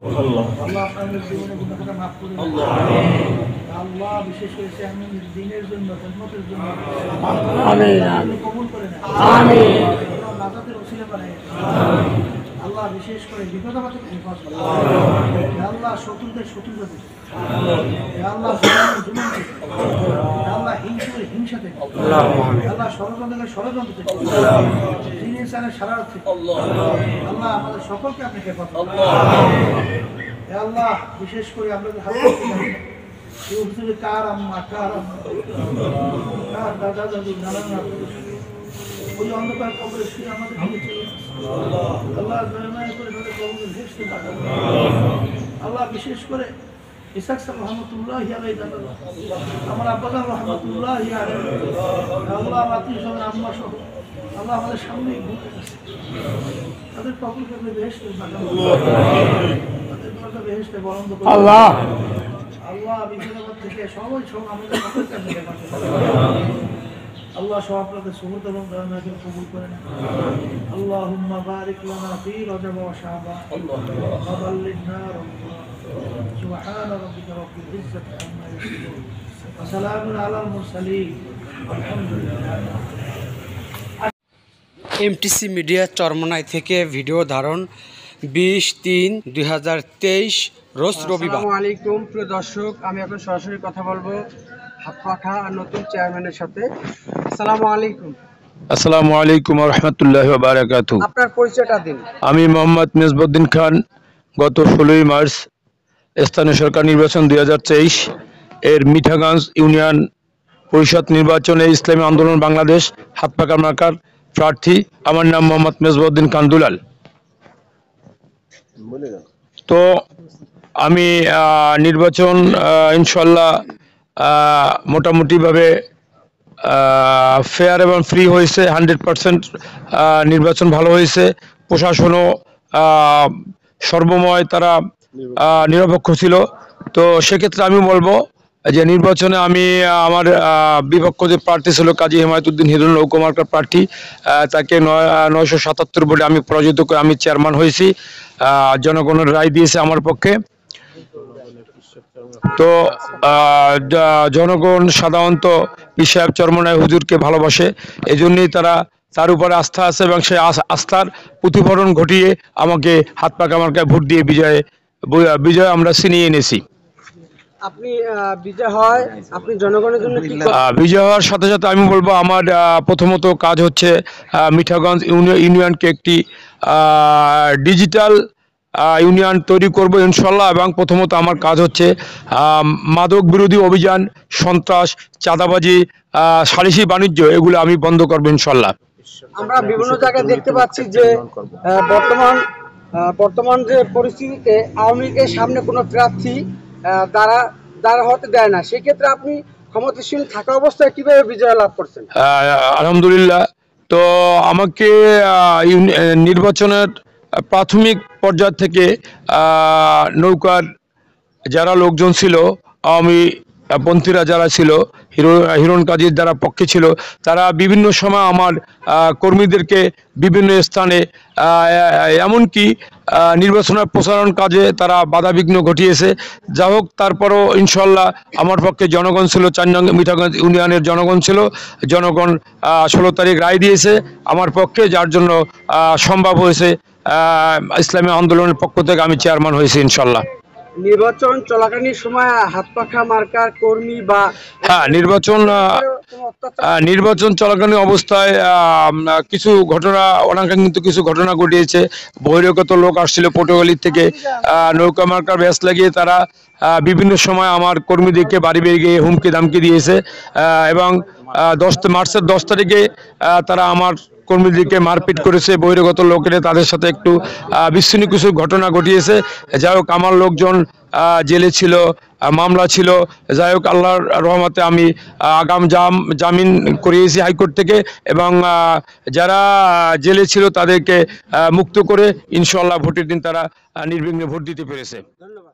আল্লাহ আপনাদের জীবনে গুনাহটা মাফ করে দেন। আল্লাহ বিশেষ করে আমি দিনের জন্য খিদমতের জন্য আমিন কবুল করে নেন। আমিন নাজাতের ওসিলা বানায় আল্লাহ বিশেষ করে বিপদাপদ হেফাজত আল্লাহ শত্রুদের শত্রুতা থেকে আল্লাহ জুলুম থেকে আল্লাহ হিংসুদের হিংসা থেকে আল্লাহ ষড়যন্ত্রের ষড়যন্ত্র থেকে দিনের সানের সারার থেকে আল্লাহ আমাদের সকলকে আপনি হেফাজত আল্লাহ বিশেষ করে আপনাদের হাত কার আম্মা কার দাদা দাদু নানা নানা ওই অন্ধকার কবরে শুয়ে আমাদের আল্লাহ করে তাদের কবরে ভেসতে পাঠান আল্লাহ বিশেষ করে ইসাক সাহেব রহমতুল্লাহ আমার আব্বাজান রহমতুল্লাহ আল্লাহ আত্মীয় সঙ্গে আম্মা সহ আল্লাহ আমাদের সামনেই ঘুরে গেছে তাদের কবরকে ভেসতে পাঠান তাদের দরজা ভেসতে বরন্দ করে আল্লাহ আল্লাহ বিপদাবাদ থেকে সবাই সব আমাদের সকলকে আপনি আল্লাহ সব আপনাদের সুহূদ এবং দয়াকে কবুল করে নেন আল্লাহুম্মা বারিক লানা ফি রজব ওয়া শাবান ওয়া বাল্লিগনা সুবহান রাব্বিকা রাব্বিল ইজ্জাতি আম্মা ইয়াসিফুন ওয়া সালামুন আলাল মুরসালিন আলহামদুলিল্লাহ। এমটিসি মিডিয়া চরমনাই থেকে ভিডিও ধারণ 20-3-2023 রোজ রবিবার। আসসালামু আলাইকুম প্রিয় দর্শক, আমি এখন সরাসরি কথা বলবো হাতপাখা আর নতুন চেয়ারম্যানের সাথে। আসসালামু আলাইকুম। আসসালামু আলাইকুম ওয়া রাহমাতুল্লাহি ওয়া বারাকাতুহু। আপনার পরিচয়টা দিন। আমি মোহাম্মদ মেজবউদ্দিন খান। গত 16 মার্চ স্থানীয় সরকার নির্বাচন 2023 এর মিঠাগঞ্জ ইউনিয়ন পরিষদ নির্বাচনে ইসলামী আন্দোলন বাংলাদেশ হাতপাখা মার্কার প্রার্থী। আমার নাম মোহাম্মদ মেজবউদ্দিন খান দুলাল। তো আমি নির্বাচন ইনশাল্লাহ মোটামুটিভাবে ফেয়ার এবং ফ্রি হয়েছে। 100% নির্বাচন ভালো হয়েছে। প্রশাসনও সর্বময় তারা নিরপেক্ষ ছিল। তো সেক্ষেত্রে আমি বলবো যে নির্বাচনে আমি আমার বিপক্ষ যে প্রার্থী ছিল কাজী হেমায়েতুদ্দিন হিরুন নৌকমার্কার প্রার্থী, তাকে 977 ভোটে আমি পরাজিত করে আমি চেয়ারম্যান হয়েছি। জনগণের রায় দিয়েছে আমার পক্ষে। তো জনগণ সাধারণত পীর সাহেব চরমনাই হুজুরকে ভালোবাসে, এজন্যই তারা তার উপরে আস্থা আছে এবং সেই আস্থার প্রতিফলন ঘটিয়ে আমাকে হাতপাখা মার্কায় ভোট দিয়ে বিজয় আমরা ছিনিয়ে এনেছি। আপনি বিজয় হয়, আপনি জনগণের জন্য কি বিজয় হওয়ার সাথে সাথে আমি বলবো আমার প্রথমত কাজ হচ্ছে মিঠাগঞ্জ ইউনিয়নকে একটি ডিজিটাল ইউনিয়ন তৈরি করব ইনশাল্লাহ। এবং প্রথমত আমার কাজ হচ্ছে মাদক বিরোধী অভিযান, সন্ত্রাস, চাঁদাবাজি, সালিসি বাণিজ্য এগুলো আমি বন্ধ করবো ইনশাল্লাহ। আমরা বিভিন্ন জায়গায় দেখতে পাচ্ছি যে বর্তমান যে পরিস্থিতিতে আওয়ামী লীগের সামনে কোনো প্রার্থী দ্বারা হতে দেয় না, সেক্ষেত্রে আপনি ক্ষমতাসীন থাকা অবস্থায় কিভাবে বিজয় লাভ করছেন? আলহামদুলিল্লাহ। তো আমাকে নির্বাচনের প্রাথমিক পর্যায় থেকে নৌকার যারা লোকজন ছিল, আওয়ামী পন্থীরা যারা ছিল, হিরণ কাজীর যারা পক্ষে ছিল, তারা বিভিন্ন সময় আমার কর্মীদেরকে বিভিন্ন স্থানে এমনকি নির্বাচনের প্রচারণ কাজে তারা বাধাবিঘ্ন ঘটিয়েছে। যা হোক, তারপরও ইনশাল্লাহ আমার পক্ষে জনগণ ছিল, 4 নং মিঠাগঞ্জ ইউনিয়নের জনগণ ছিল। জনগণ 16 তারিখ রায় দিয়েছে আমার পক্ষে, যার জন্য সম্ভব হয়েছে ইসলামী আন্দোলনের পক্ষ থেকে আমি চেয়ারম্যান হয়েছি ইনশাল্লাহ। নির্বাচন চলাকালীন সময় হাতপাখা মার্কার কর্মী বা নির্বাচন চলাকালীন অবস্থায় কিছু ঘটনা, অনাকাঙ্ক্ষিত কিছু ঘটনা ঘটিয়েছে। বহিরাগত লোক আসছিল পটুয়াখালী থেকে, নৌকা মার্কার ব্যাস লাগিয়ে তারা বিভিন্ন সময় আমার কর্মীদেরকে বাড়ি গিয়ে হুমকি ধামকি দিয়েছে। এবং মার্চের 10 তারিখে তারা আমার কর্মীদেরকে মারপিট করেছে। বহিরাগত লোকেরা তাদের সাথে একটু বিচ্ছিন্ন কিছু ঘটনা ঘটিয়েছে। যাই হোক, আমার লোকজন জেলে ছিল, মামলা ছিল। যাই হোক, আল্লাহর রহমতে আমি আগাম জামিন করিয়েছি হাইকোর্ট থেকে, এবং যারা জেলে ছিল তাদেরকে মুক্ত করে ইনশাআল্লাহ ভোটের দিন তারা নির্বিঘ্নে ভোট দিতে পেরেছে। ধন্যবাদ।